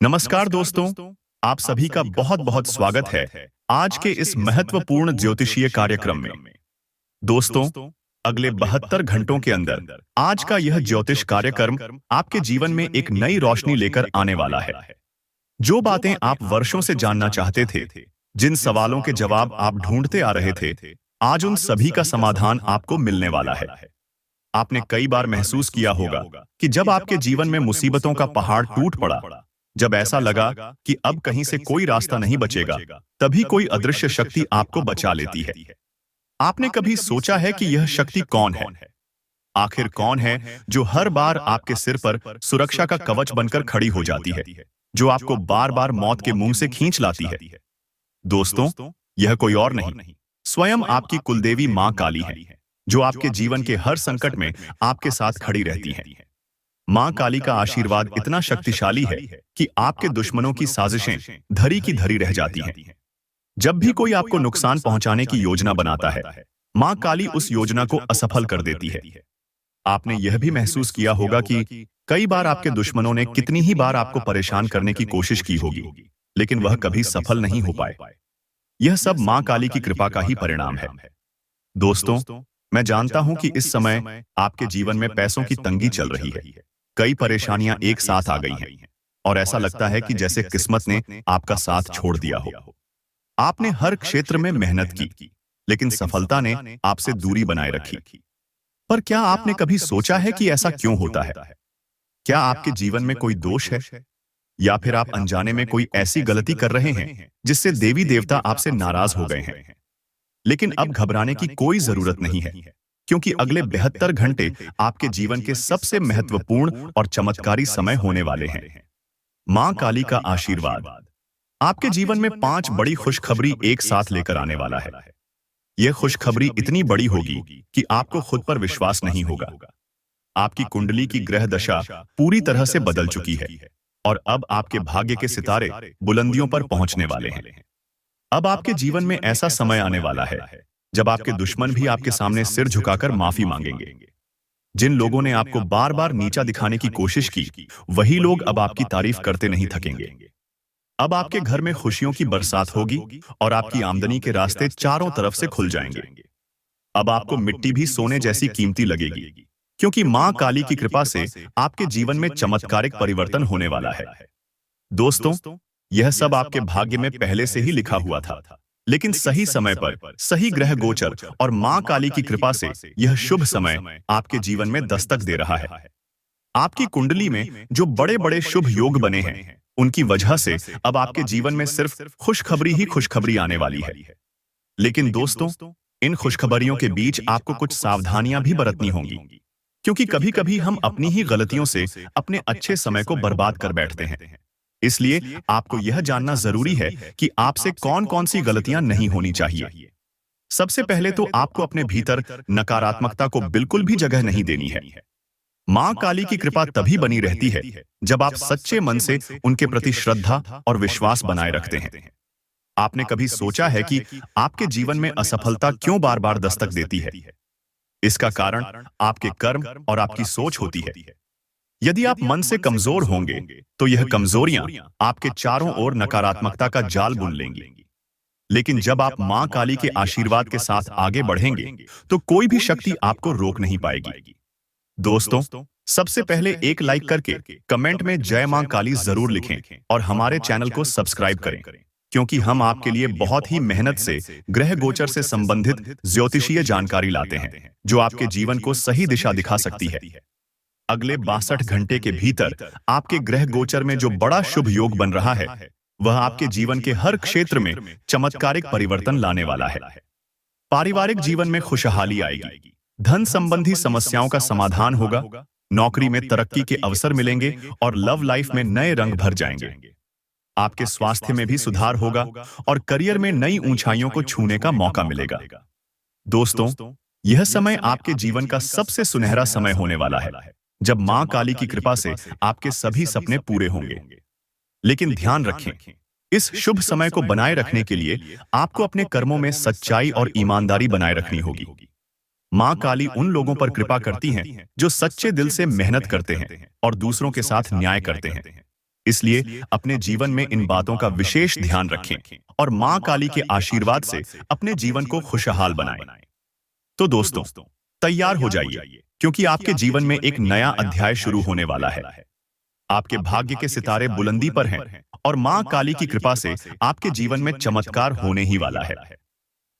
नमस्कार दोस्तों, आप सभी का बहुत बहुत स्वागत है आज के इस महत्वपूर्ण ज्योतिषीय कार्यक्रम में। दोस्तों, अगले 72 घंटों के अंदर आज का यह ज्योतिष कार्यक्रम आपके जीवन में एक नई रोशनी लेकर आने वाला है। जो बातें आप वर्षों से जानना चाहते थे, जिन सवालों के जवाब आप ढूंढते आ रहे थे, आज उन सभी का समाधान आपको मिलने वाला है। आपने कई बार महसूस किया होगा कि जब आपके जीवन में मुसीबतों का पहाड़ टूट पड़ा, जब ऐसा लगा कि अब कहीं से कोई रास्ता नहीं बचेगा, तभी कोई अदृश्य शक्ति आपको बचा लेती है। आपने कभी सोचा है कि यह शक्ति कौन है? आखिर कौन है जो हर बार आपके सिर पर सुरक्षा का कवच बनकर खड़ी हो जाती है, जो आपको बार बार मौत के मुंह से खींच लाती है? दोस्तों, यह कोई और नहीं, स्वयं आपकी कुलदेवी मां काली है, जो आपके जीवन के हर संकट में आपके साथ खड़ी रहती है। मां काली का आशीर्वाद इतना शक्तिशाली है कि आपके दुश्मनों की साजिशें धरी की धरी रह जाती हैं। जब भी कोई आपको नुकसान पहुंचाने की योजना बनाता है, मां काली उस योजना को असफल कर देती है। आपने यह भी महसूस किया होगा कि कई बार आपके दुश्मनों ने कितनी ही बार आपको परेशान करने की कोशिश की होगी, लेकिन वह कभी सफल नहीं हो पाए। यह सब मां काली की कृपा का ही परिणाम है। दोस्तों, मैं जानता हूं कि इस समय आपके जीवन में पैसों की तंगी चल रही है। कई परेशानियां एक साथ आ गई हैं और ऐसा लगता है कि जैसे किस्मत ने आपका साथ छोड़ दिया हो। आपने हर क्षेत्र में मेहनत की, लेकिन सफलता ने आपसे दूरी बनाए रखी। पर क्या आपने कभी सोचा है कि ऐसा क्यों होता है? क्या आपके जीवन में कोई दोष है, या फिर आप अनजाने में कोई ऐसी गलती कर रहे हैं जिससे देवी देवता आपसे नाराज हो गए हैं? लेकिन अब घबराने की कोई जरूरत नहीं है, क्योंकि अगले 72 घंटे आपके जीवन के सबसे महत्वपूर्ण और चमत्कारी समय होने वाले हैं। मां काली का आशीर्वाद आपके जीवन में 5 बड़ी खुशखबरी एक साथ लेकर आने वाला है। यह खुशखबरी इतनी बड़ी होगी कि आपको खुद पर विश्वास नहीं होगा। आपकी कुंडली की ग्रह दशा पूरी तरह से बदल चुकी है और अब आपके भाग्य के सितारे बुलंदियों पर पहुंचने वाले हैं। अब आपके जीवन में ऐसा समय आने वाला है जब आपके दुश्मन भी आपके सामने सिर झुकाकर माफी मांगेंगे। जिन लोगों ने आपको बार बार नीचा दिखाने की कोशिश की, वही लोग अब आपकी तारीफ करते नहीं थकेंगे। अब आपके घर में खुशियों की बरसात होगी और आपकी आमदनी के रास्ते चारों तरफ से खुल जाएंगे। अब आपको मिट्टी भी सोने जैसी कीमती लगेगी, क्योंकि मां काली की कृपा से आपके जीवन में चमत्कारिक परिवर्तन होने वाला है। दोस्तों, यह सब आपके भाग्य में पहले से ही लिखा हुआ था, लेकिन सही समय पर सही ग्रह गोचर और मां काली की कृपा से यह शुभ समय आपके जीवन में दस्तक दे रहा है। आपकी कुंडली में जो बड़े बड़े शुभ योग बने हैं, उनकी वजह से अब आपके जीवन में सिर्फ खुशखबरी ही खुशखबरी आने वाली है। लेकिन दोस्तों, इन खुशखबरियों के बीच आपको कुछ सावधानियां भी बरतनी होंगी, क्योंकि कभी कभी हम अपनी ही गलतियों से अपने अच्छे समय को बर्बाद कर बैठते हैं। इसलिए आपको यह जानना जरूरी है कि आपसे कौन कौन सी गलतियां नहीं होनी चाहिए। सबसे पहले तो आपको अपने भीतर नकारात्मकता को बिल्कुल भी जगह नहीं देनी है। मां काली की कृपा तभी बनी रहती है जब आप सच्चे मन से उनके प्रति श्रद्धा और विश्वास बनाए रखते हैं। आपने कभी सोचा है कि आपके जीवन में असफलता क्यों बार बार दस्तक देती है? इसका कारण आपके कर्म और आपकी सोच होती है। यदि आप मन से कमजोर होंगे, तो यह कमजोरियां आपके चारों ओर नकारात्मकता का जाल बुन लेंगी। लेकिन जब आप मां काली के आशीर्वाद के साथ आगे बढ़ेंगे, तो कोई भी शक्ति आपको रोक नहीं पाएगी। दोस्तों, सबसे पहले एक लाइक करके कमेंट में जय मां काली जरूर लिखें और हमारे चैनल को सब्सक्राइब करें, क्योंकि हम आपके लिए बहुत ही मेहनत से ग्रह गोचर से संबंधित ज्योतिषीय जानकारी लाते हैं, जो आपके जीवन को सही दिशा दिखा सकती है। अगले 62 घंटे के भीतर आपके ग्रह गोचर में जो बड़ा शुभ योग बन रहा है, वह आपके जीवन के हर क्षेत्र में चमत्कारिक परिवर्तन लाने वाला है। पारिवारिक जीवन में खुशहाली आएगी, धन संबंधी समस्याओं का समाधान होगा, नौकरी में तरक्की के अवसर मिलेंगे और लव लाइफ में नए रंग भर जाएंगे। आपके स्वास्थ्य में भी सुधार होगा और करियर में नई ऊंचाइयों को छूने का मौका मिलेगा। दोस्तों, यह समय आपके जीवन का सबसे सुनहरा समय होने वाला है, जब मां काली की कृपा से आपके सभी सपने पूरे होंगे। लेकिन ध्यान रखें, इस शुभ समय को बनाए रखने के लिए आपको अपने कर्मों में सच्चाई और ईमानदारी बनाए रखनी होगी। मां काली उन लोगों पर कृपा करती हैं जो सच्चे दिल से मेहनत करते हैं और दूसरों के साथ न्याय करते हैं। इसलिए अपने जीवन में इन बातों का विशेष ध्यान रखें और मां काली के आशीर्वाद से अपने जीवन को खुशहाल बनाएं। तो दोस्तों, तैयार हो जाइए, क्योंकि आपके जीवन में एक नया अध्याय शुरू होने वाला है। आपके भाग्य के सितारे बुलंदी पर हैं और मां काली की कृपा से आपके जीवन में चमत्कार होने ही वाला है।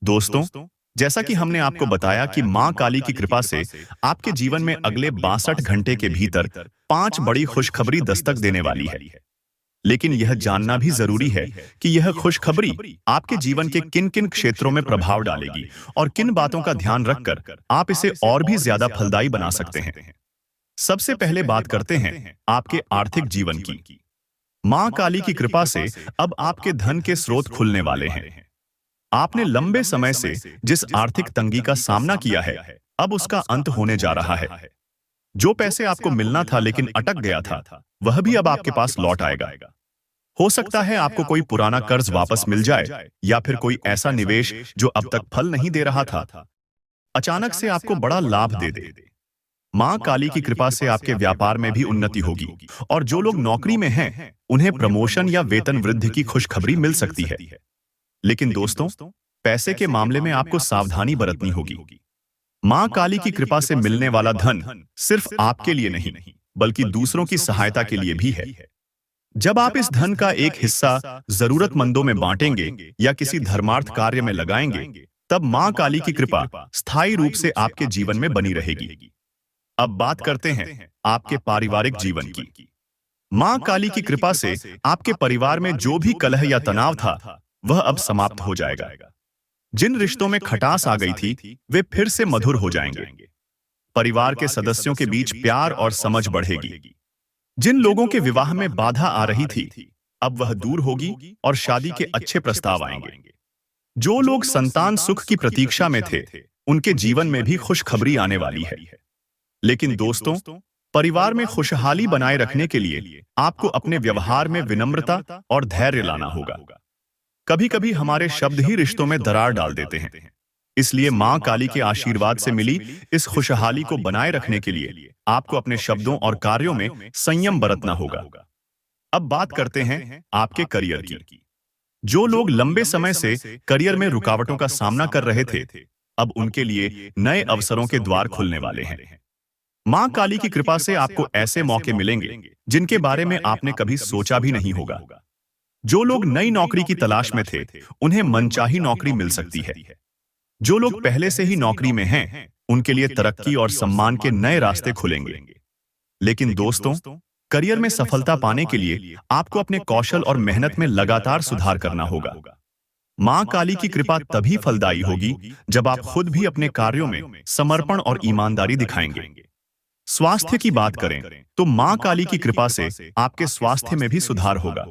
दोस्तों, जैसा कि हमने आपको बताया कि मां काली की कृपा से आपके जीवन में अगले 62 घंटे के भीतर 5 बड़ी खुशखबरी दस्तक देने वाली है। लेकिन यह जानना भी जरूरी है कि यह खुशखबरी आपके जीवन के किन किन क्षेत्रों में प्रभाव डालेगी और किन बातों का ध्यान रखकर आप इसे और भी ज्यादा फलदायी बना सकते हैं। सबसे पहले बात करते हैं आपके आर्थिक जीवन की। मां काली की कृपा से अब आपके धन के स्रोत खुलने वाले हैं। आपने लंबे समय से जिस आर्थिक तंगी का सामना किया है, अब उसका अंत होने जा रहा है। जो पैसे आपको मिलना था लेकिन अटक गया था, वह भी अब आपके पास लौट आएगा। हो सकता है आपको कोई पुराना कर्ज वापस मिल जाए या फिर कोई ऐसा निवेश जो अब तक फल नहीं दे रहा था, अचानक से आपको बड़ा लाभ दे दे। मां काली की कृपा से आपके व्यापार में भी उन्नति होगी और जो लोग नौकरी में हैं, उन्हें प्रमोशन या वेतन वृद्धि की खुशखबरी मिल सकती है। लेकिन दोस्तों, पैसे के मामले में आपको सावधानी बरतनी होगी। मां काली की कृपा से मिलने वाला धन सिर्फ आपके लिए नहीं, बल्कि दूसरों की सहायता के लिए भी है। जब आप इस धन का एक हिस्सा जरूरतमंदों में बांटेंगे या किसी धर्मार्थ कार्य में लगाएंगे, तब मां काली की कृपा स्थायी रूप से आपके जीवन में बनी रहेगी। अब बात करते हैं आपके पारिवारिक जीवन की। मां काली की कृपा से आपके परिवार में जो भी कलह या तनाव था, वह अब समाप्त हो जाएगा। जिन रिश्तों में खटास आ गई थी, वे फिर से मधुर हो जाएंगे। परिवार के सदस्यों के बीच प्यार और समझ बढ़ेगी। जिन लोगों के विवाह में बाधा आ रही थी, अब वह दूर होगी और शादी के अच्छे प्रस्ताव आएंगे। जो लोग संतान सुख की प्रतीक्षा में थे, उनके जीवन में भी खुशखबरी आने वाली है। लेकिन दोस्तों, परिवार में खुशहाली बनाए रखने के लिए आपको अपने व्यवहार में विनम्रता और धैर्य लाना होगा। कभी कभी हमारे शब्द ही रिश्तों में दरार डाल देते हैं। इसलिए मां काली के आशीर्वाद से मिली इस खुशहाली को बनाए रखने के लिए आपको अपने शब्दों और कार्यों में संयम बरतना होगा। अब बात करते हैं आपके करियर की। जो लोग लंबे समय से करियर में रुकावटों का सामना कर रहे थे, अब उनके लिए नए अवसरों के द्वार खुलने वाले हैं। मां काली की कृपा से आपको ऐसे मौके मिलेंगे जिनके बारे में आपने कभी सोचा भी नहीं होगा। जो लोग नई नौकरी की तलाश में थे, उन्हें मनचाही नौकरी मिल सकती है। जो लोग पहले से ही नौकरी में हैं, उनके लिए तरक्की और सम्मान के नए रास्ते खुलेंगे। लेकिन दोस्तों, करियर में सफलता पाने के लिए आपको अपने कौशल और मेहनत में लगातार सुधार करना होगा। मां काली की कृपा तभी फलदायी होगी जब आप खुद भी अपने कार्यों में समर्पण और ईमानदारी दिखाएंगे। स्वास्थ्य की बात करें तो मां काली की कृपा से आपके स्वास्थ्य में भी सुधार होगा।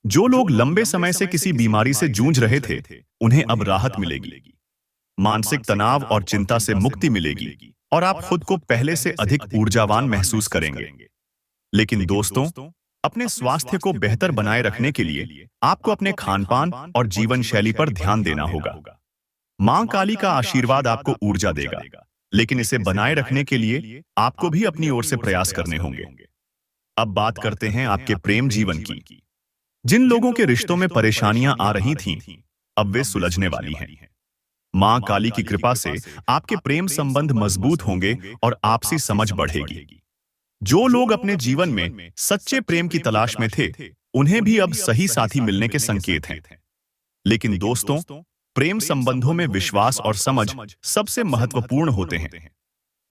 जो लोग लंबे समय से किसी बीमारी से जूझ रहे थे, उन्हें अब राहत मिलेगी। मानसिक तनाव और चिंता से मुक्ति मिलेगी और आप खुद को पहले से अधिक ऊर्जावान महसूस करेंगे। लेकिन दोस्तों, अपने स्वास्थ्य को बेहतर बनाए रखने के लिए आपको अपने खानपान और जीवन शैली पर ध्यान देना होगा। मां काली का आशीर्वाद आपको ऊर्जा देगा, लेकिन इसे बनाए रखने के लिए आपको भी अपनी ओर से प्रयास करने होंगे। अब बात करते हैं आपके प्रेम जीवन की। जिन लोगों के रिश्तों में परेशानियां आ रही थीं, अब वे सुलझने वाली हैं। मां काली की कृपा से आपके प्रेम संबंध मजबूत होंगे और आपसी समझ बढ़ेगी। जो लोग अपने जीवन में सच्चे प्रेम की तलाश में थे, उन्हें भी अब सही साथी मिलने के संकेत हैं। लेकिन दोस्तों, प्रेम संबंधों में विश्वास और समझ सबसे महत्वपूर्ण होते हैं।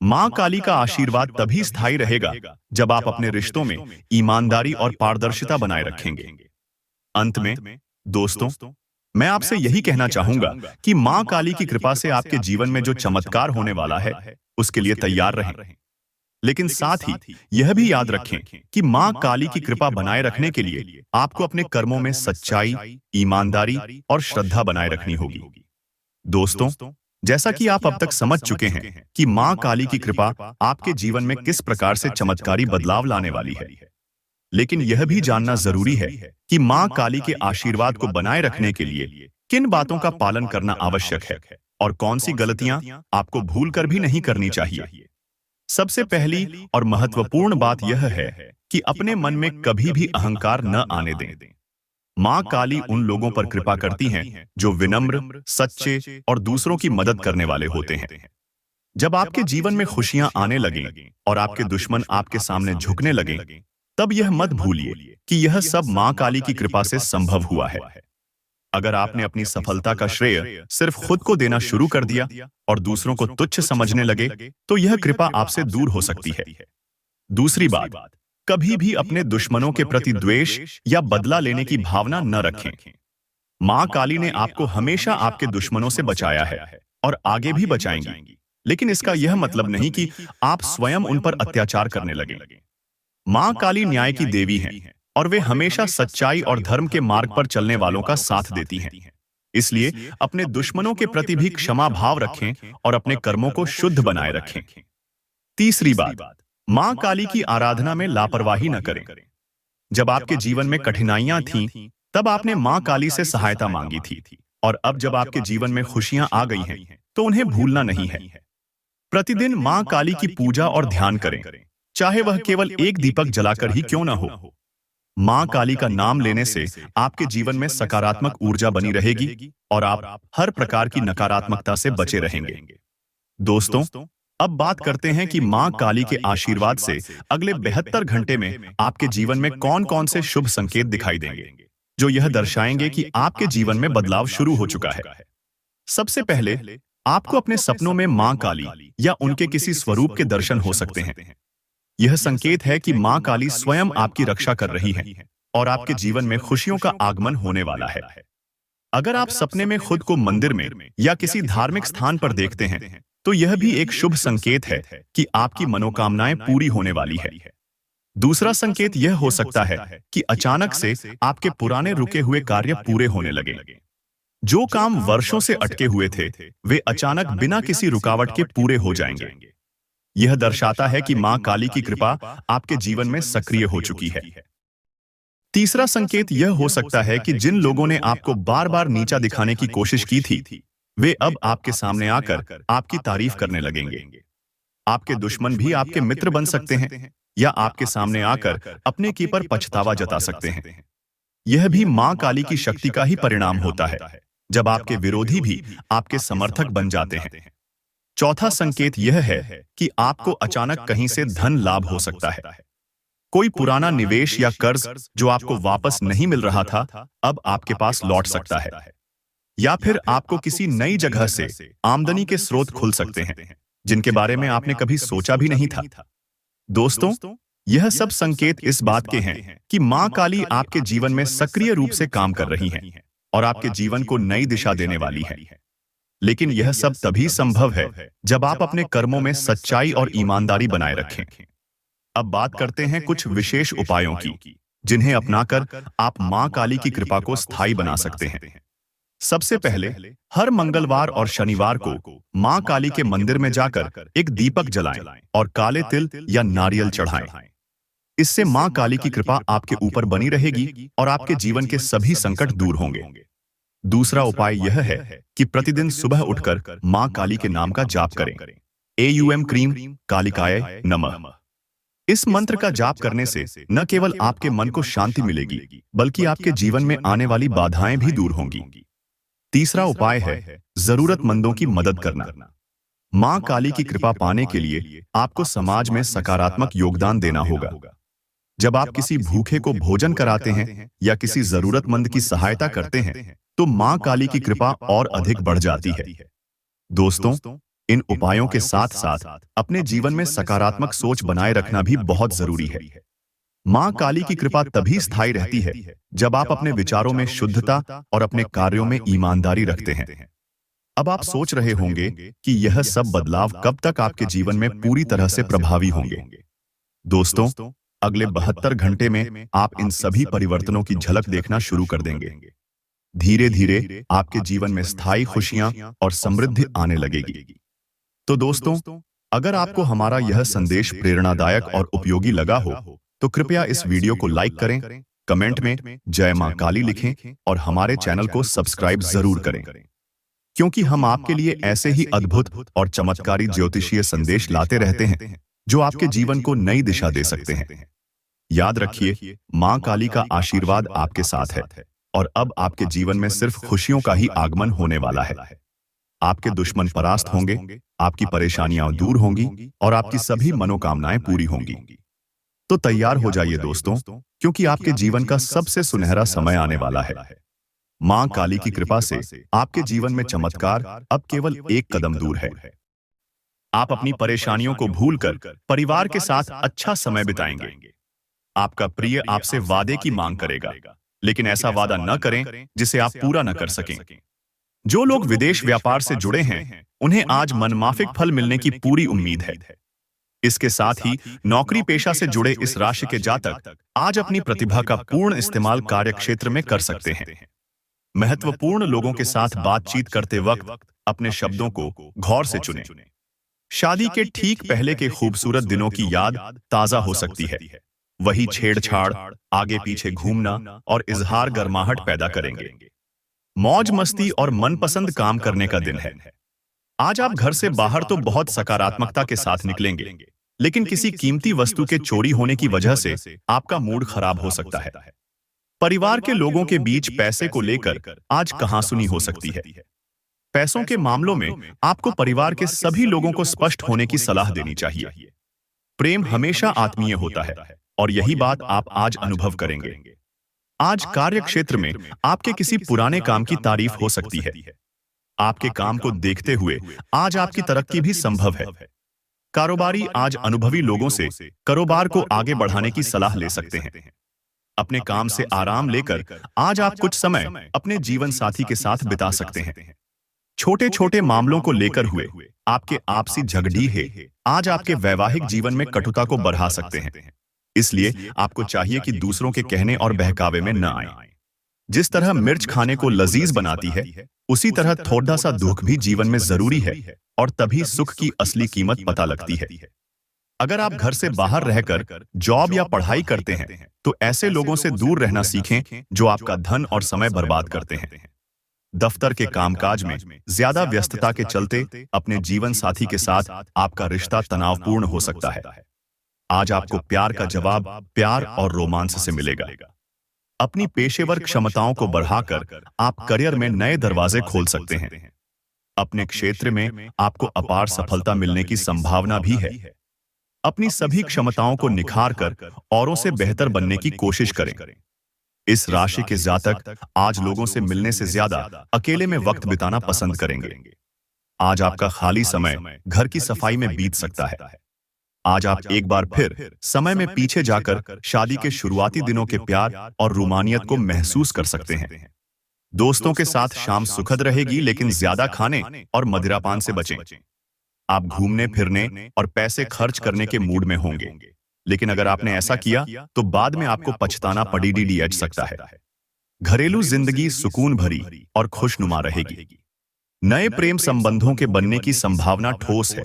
मां काली का आशीर्वाद तभी स्थायी रहेगा जब आप अपने रिश्तों में ईमानदारी और पारदर्शिता बनाए रखेंगे। अंत में दोस्तों, मैं आपसे यही कहना चाहूंगा कि मां काली की कृपा से आपके जीवन में जो चमत्कार होने वाला है, उसके लिए तैयार रहें। लेकिन साथ ही यह भी याद रखें कि मां काली की कृपा बनाए रखने के लिए आपको अपने कर्मों में सच्चाई, ईमानदारी और श्रद्धा बनाए रखनी होगी। दोस्तों, जैसा कि आप अब तक समझ चुके हैं कि मां काली की कृपा आपके जीवन में किस प्रकार से चमत्कारी बदलाव लाने वाली है, लेकिन यह भी जानना जरूरी है कि मां काली के आशीर्वाद को बनाए रखने के लिए किन बातों का पालन करना आवश्यक है और कौन सी गलतियां आपको भूलकर भी नहीं करनी चाहिए। सबसे पहली और महत्वपूर्ण बात यह है कि अपने मन में कभी भी अहंकार न आने दें। मां काली उन लोगों पर कृपा करती हैं जो विनम्र, सच्चे और दूसरों की मदद करने वाले होते हैं। जब आपके जीवन में खुशियां आने लगें और आपके दुश्मन आपके सामने झुकने लगें, तब यह मत भूलिए कि यह सब मां काली की कृपा से संभव हुआ है। अगर आपने अपनी सफलता का श्रेय सिर्फ खुद को देना शुरू कर दिया और दूसरों को तुच्छ समझने लगे, तो यह कृपा आपसे दूर हो सकती है। दूसरी बात, कभी भी अपने दुश्मनों के प्रति द्वेष या बदला लेने की भावना न रखें। मां काली ने आपको हमेशा आपके दुश्मनों से बचाया है और आगे भी बचाएंगी, लेकिन इसका यह मतलब नहीं कि आप स्वयं उन पर अत्याचार करने लगें। मां काली न्याय की देवी हैं और वे हमेशा सच्चाई और धर्म के मार्ग पर चलने वालों का साथ देती हैं। इसलिए अपने दुश्मनों के प्रति भी क्षमा भाव रखें और अपने कर्मों को शुद्ध बनाए रखें। तीसरी बात, मां काली की आराधना में लापरवाही न करें। जब आपके जीवन में कठिनाइयां थीं, तब आपने मां काली से सहायता मांगी थी, और अब जब आपके जीवन में खुशियां आ गई हैं, तो उन्हें भूलना नहीं है। प्रतिदिन मां काली की पूजा और ध्यान करें, चाहे वह केवल एक दीपक जलाकर ही क्यों न हो। मां काली का नाम लेने से आपके जीवन में सकारात्मक ऊर्जा बनी रहेगी और आप हर प्रकार की नकारात्मकता से बचे रहेंगे। दोस्तों, अब बात करते हैं कि मां काली के आशीर्वाद से अगले 72 घंटे में आपके जीवन में कौन-कौन से शुभ संकेत दिखाई देंगे, जो यह दर्शाएंगे कि आपके जीवन में बदलाव शुरू हो चुका है। सबसे पहले, आपको अपने सपनों में मां काली या उनके किसी स्वरूप के दर्शन हो सकते हैं। यह संकेत है कि मां काली स्वयं आपकी रक्षा कर रही हैं और आपके जीवन में खुशियों का आगमन होने वाला है। अगर आप सपने में खुद को मंदिर में या किसी धार्मिक स्थान पर देखते हैं, तो यह भी एक शुभ संकेत है कि आपकी मनोकामनाएं पूरी होने वाली है। दूसरा संकेत यह हो सकता है कि अचानक से आपके पुराने रुके हुए कार्य पूरे होने लगे। जो काम वर्षों से अटके हुए थे, वे अचानक बिना किसी रुकावट के पूरे हो जाएंगे। यह दर्शाता है कि मां काली की कृपा आपके जीवन में सक्रिय हो चुकी है। तीसरा संकेत यह हो सकता है कि जिन लोगों ने आपको बार-बार नीचा दिखाने की कोशिश की थी, वे अब आपके सामने आकर आपकी तारीफ करने लगेंगे। आपके दुश्मन भी आपके मित्र बन सकते हैं या आपके सामने आकर अपने की पर पछतावा जता सकते हैं। यह भी मां काली की शक्ति का ही परिणाम होता है, जब आपके विरोधी भी आपके समर्थक बन जाते हैं। चौथा संकेत यह है कि आपको अचानक कहीं से धन लाभ हो सकता है। कोई पुराना निवेश या कर्ज जो आपको वापस नहीं मिल रहा था, अब आपके पास लौट सकता है। या फिर आपको किसी नई जगह से आमदनी के स्रोत खुल सकते हैं, जिनके बारे में आपने कभी सोचा भी नहीं था। दोस्तों, यह सब संकेत इस बात के हैं कि मां काली आपके जीवन में सक्रिय रूप से काम कर रही हैं और आपके जीवन को नई दिशा देने वाली है। लेकिन यह सब तभी संभव है जब आप अपने कर्मों में सच्चाई और ईमानदारी बनाए रखें। अब बात करते हैं कुछ विशेष उपायों की, जिन्हें अपनाकर आप मां काली की कृपा को स्थायी बना सकते हैं। सबसे पहले, हर मंगलवार और शनिवार को मां काली के मंदिर में जाकर एक दीपक जलाएं और काले तिल या नारियल चढ़ाएं। इससे मां काली की कृपा आपके ऊपर बनी रहेगी और आपके जीवन के सभी संकट दूर होंगे। दूसरा उपाय यह है कि प्रतिदिन सुबह उठकर मां काली के नाम का जाप करें। एयूएम क्रीम कालिकाय नमः। इस मंत्र का जाप करने से न केवल आपके मन को शांति मिलेगी, बल्कि आपके जीवन में आने वाली बाधाएं भी दूर होंगी। तीसरा उपाय है जरूरतमंदों की मदद करना। मां काली की कृपा पाने के लिए आपको समाज में सकारात्मक योगदान देना होगा। जब आप किसी भूखे को भोजन कराते हैं या किसी जरूरतमंद की सहायता करते हैं, तो मां काली की कृपा और अधिक बढ़ जाती है। दोस्तों, इन उपायों के साथ साथ अपने जीवन में सकारात्मक सोच बनाए रखना भी बहुत जरूरी है। मां काली की कृपा तभी स्थायी रहती है जब आप अपने विचारों में शुद्धता और अपने कार्यों में ईमानदारी रखते हैं। अब आप सोच रहे होंगे कि यह सब बदलाव कब तक आपके जीवन में पूरी तरह से प्रभावी होंगे। दोस्तों, अगले 72 घंटे में आप इन सभी परिवर्तनों की झलक देखना शुरू कर देंगे। धीरे धीरे आपके जीवन में स्थायी खुशियां और समृद्धि आने लगेगी। तो दोस्तों, अगर आपको हमारा यह संदेश प्रेरणादायक और उपयोगी लगा हो, तो कृपया इस वीडियो को लाइक करें, कमेंट में जय मां काली लिखें और हमारे चैनल को सब्सक्राइब जरूर करें, क्योंकि हम आपके लिए ऐसे ही अद्भुत और चमत्कारी ज्योतिषीय संदेश लाते रहते हैं, जो आपके जीवन को नई दिशा दे सकते हैं। याद रखिए, मां काली का आशीर्वाद आपके साथ है और अब आपके जीवन में सिर्फ खुशियों का ही आगमन होने वाला है। आपके दुश्मन परास्त होंगे, आपकी परेशानियां दूर होंगी और आपकी सभी मनोकामनाएं पूरी होंगी। तो तैयार हो जाइए दोस्तों, क्योंकि आपके जीवन का सबसे सुनहरा समय आने वाला है। मां काली की कृपा से आपके जीवन में चमत्कार अब केवल एक कदम दूर है। आप अपनी परेशानियों को भूलकर परिवार के साथ अच्छा समय बिताएंगे। आपका प्रिय आपसे वादे की मांग करेगा, लेकिन ऐसा वादा न करें जिसे आप पूरा न कर सकें। जो लोग विदेश व्यापार से जुड़े हैं, उन्हें आज मनमाफिक फल मिलने की पूरी उम्मीद है। इसके साथ ही नौकरी पेशा से जुड़े इस राशि के जातक आज अपनी प्रतिभा का पूर्ण इस्तेमाल कार्य क्षेत्र में कर सकते हैं। महत्वपूर्ण लोगों के साथ बातचीत करते वक्त अपने शब्दों को गौर से चुनें। शादी के ठीक पहले के खूबसूरत दिनों की याद ताजा हो सकती है। वही छेड़छाड़, आगे पीछे घूमना और इजहार गर्माहट पैदा करेंगे। मौज मस्ती और मनपसंद काम करने का दिन है। आज आप घर से बाहर तो बहुत सकारात्मकता के साथ निकलेंगे, लेकिन किसी कीमती वस्तु के चोरी होने की वजह से आपका मूड खराब हो सकता है। परिवार के लोगों के बीच पैसे को लेकर आज कहासुनी हो सकती है। पैसों के मामलों में आपको परिवार के सभी लोगों को स्पष्ट होने की सलाह देनी चाहिए। प्रेम हमेशा आत्मीय होता है और यही बात आप आज अनुभव करेंगे। आज कार्य क्षेत्र में आपके किसी पुराने काम की तारीफ हो सकती है। आपके काम को देखते हुए आज आपकी तरक्की भी संभव है। कारोबारी आज अनुभवी लोगों से कारोबार को आगे बढ़ाने की सलाह ले सकते हैं। अपने काम से आराम लेकर आज आप कुछ समय अपने जीवन साथी के साथ बिता सकते हैं। छोटे छोटे मामलों को लेकर हुए आपके आपसी झगड़े आज आपके वैवाहिक जीवन में कटुता को बढ़ा सकते हैं। इसलिए आपको चाहिए कि दूसरों के कहने और बहकावे में न आए। जिस तरह मिर्च खाने को लजीज बनाती है, उसी तरह थोड़ा सा दुख भी जीवन में जरूरी है और तभी सुख की असली कीमत पता लगती है। अगर आप घर से बाहर रहकर जॉब या पढ़ाई करते हैं, तो ऐसे लोगों से दूर रहना सीखें जो आपका धन और समय बर्बाद करते हैं। दफ्तर के कामकाज में ज्यादा व्यस्तता के चलते अपने जीवन साथी के साथ आपका रिश्ता तनावपूर्ण हो सकता है। आज आपको प्यार का जवाब प्यार और रोमांस से मिलेगा। अपनी पेशेवर क्षमताओं को बढ़ाकर आप करियर में नए दरवाजे खोल सकते हैं। अपने क्षेत्र में आपको अपार सफलता मिलने की संभावना भी है। अपनी सभी क्षमताओं को निखारकर औरों से बेहतर बनने की कोशिश करें। इस राशि के जातक आज लोगों से मिलने से ज्यादा अकेले में वक्त बिताना पसंद करेंगे। आज आपका खाली समय घर की सफाई में बीत सकता है। आज आप एक बार फिर समय में पीछे जाकर शादी के शुरुआती दिनों के प्यार और रूमानियत को महसूस कर सकते हैं। दोस्तों के साथ शाम सुखद रहेगी, लेकिन ज्यादा खाने और मदिरापान से बचें। आप घूमने फिरने और पैसे खर्च करने के मूड में होंगे, लेकिन अगर आपने ऐसा किया तो बाद में आपको पछताना पड़ सकता है। घरेलू जिंदगी सुकून भरी और खुशनुमा रहेगी। नए प्रेम संबंधों के बनने की संभावना ठोस है,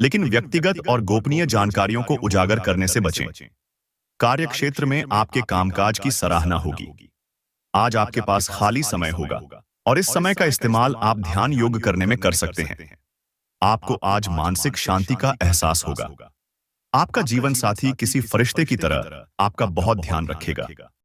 लेकिन व्यक्तिगत और गोपनीय जानकारियों को उजागर करने से बचें। कार्य क्षेत्र में आपके कामकाज की सराहना होगी। आज आपके पास खाली समय होगा और इस समय का इस्तेमाल आप ध्यान योग करने में कर सकते हैं। आपको आज मानसिक शांति का एहसास होगा। आपका जीवन साथी किसी फरिश्ते की तरह आपका बहुत ध्यान रखेगा।